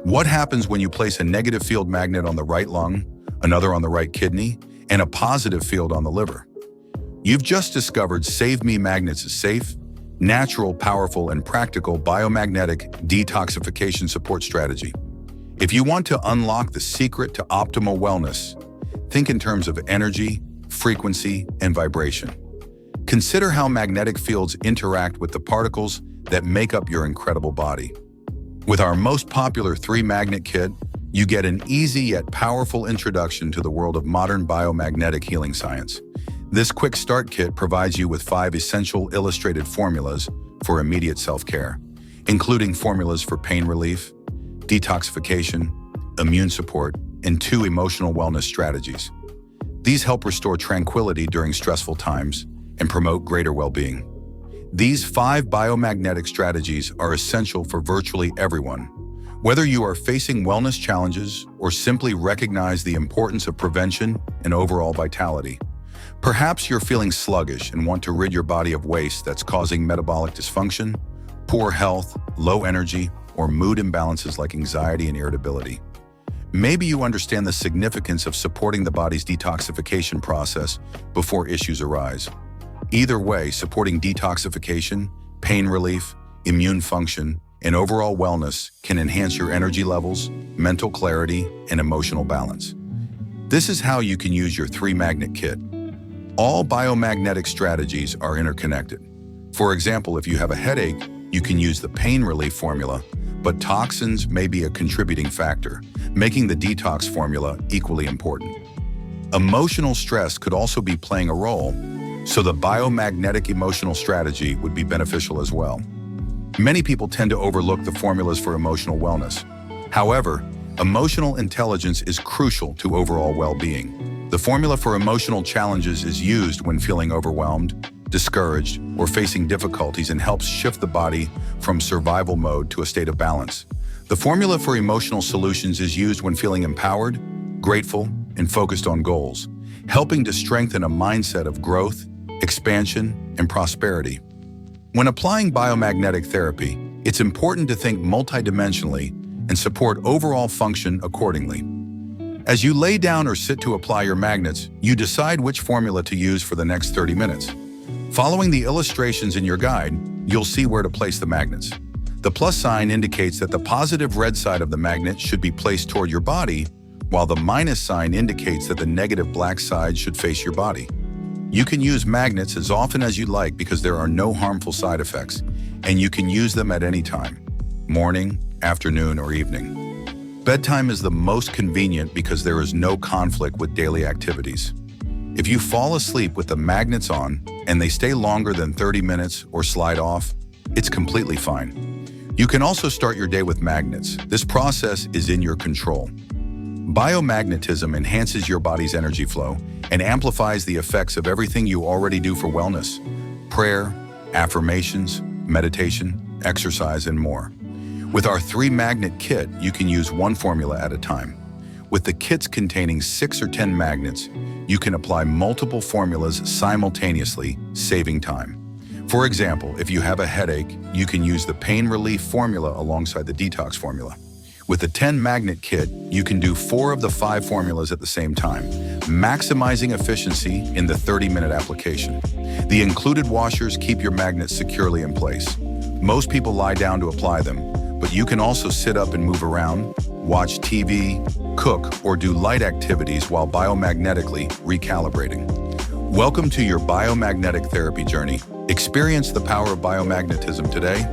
What happens when you place a negative field magnet on the right lung, another on the right kidney, and a positive field on the liver? You've just discovered SaveMeMagnets' safe, natural, powerful, and practical biomagnetic detoxification support strategy. If you want to unlock the secret to optimal wellness, think in terms of energy, frequency, and vibration. Consider how magnetic fields interact with the particles that make up your incredible body. With our most popular 3-magnet kit, you get an easy yet powerful introduction to the world of modern biomagnetic healing science. This quick start kit provides you with 5 essential illustrated formulas for immediate self-care, including formulas for pain relief, detoxification, immune support, and 2 emotional wellness strategies. These help restore tranquility during stressful times and promote greater well-being. These 5 biomagnetic strategies are essential for virtually everyone, whether you are facing wellness challenges or simply recognize the importance of prevention and overall vitality. Perhaps you're feeling sluggish and want to rid your body of waste that's causing metabolic dysfunction, poor health, low energy, or mood imbalances like anxiety and irritability. Maybe you understand the significance of supporting the body's detoxification process before issues arise. Either way, supporting detoxification, pain relief, immune function, and overall wellness can enhance your energy levels, mental clarity, and emotional balance. This is how you can use your 3-magnet kit. All biomagnetic strategies are interconnected. For example, if you have a headache, you can use the pain relief formula, but toxins may be a contributing factor, making the detox formula equally important. Emotional stress could also be playing a role, so the biomagnetic emotional strategy would be beneficial as well. Many people tend to overlook the formulas for emotional wellness. However, emotional intelligence is crucial to overall well-being. The formula for emotional challenges is used when feeling overwhelmed, discouraged, or facing difficulties and helps shift the body from survival mode to a state of balance. The formula for emotional solutions is used when feeling empowered, grateful, and focused on goals, helping to strengthen a mindset of growth, expansion, and prosperity. When applying biomagnetic therapy, it's important to think multidimensionally and support overall function accordingly. As you lay down or sit to apply your magnets, you decide which formula to use for the next 30 minutes. Following the illustrations in your guide, you'll see where to place the magnets. The plus sign indicates that the positive red side of the magnet should be placed toward your body, while the minus sign indicates that the negative black side should face your body. You can use magnets as often as you like because there are no harmful side effects, and you can use them at any time, morning, afternoon, or evening. Bedtime is the most convenient because there is no conflict with daily activities. If you fall asleep with the magnets on and they stay longer than 30 minutes or slide off, it's completely fine. You can also start your day with magnets. This process is in your control. Biomagnetism enhances your body's energy flow and amplifies the effects of everything you already do for wellness: prayer, affirmations, meditation, exercise, and more. With our 3-magnet kit, you can use 1 formula at a time. With the kits containing 6 or 10 magnets, you can apply multiple formulas simultaneously, saving time. For example, if you have a headache, you can use the pain relief formula alongside the detox formula. With the 10-magnet kit, you can do 4 of the 5 formulas at the same time, maximizing efficiency in the 30-minute application. The included washers keep your magnets securely in place. Most people lie down to apply them, but you can also sit up and move around, watch TV, cook, or do light activities while biomagnetically recalibrating. Welcome to your biomagnetic therapy journey. Experience the power of biomagnetism today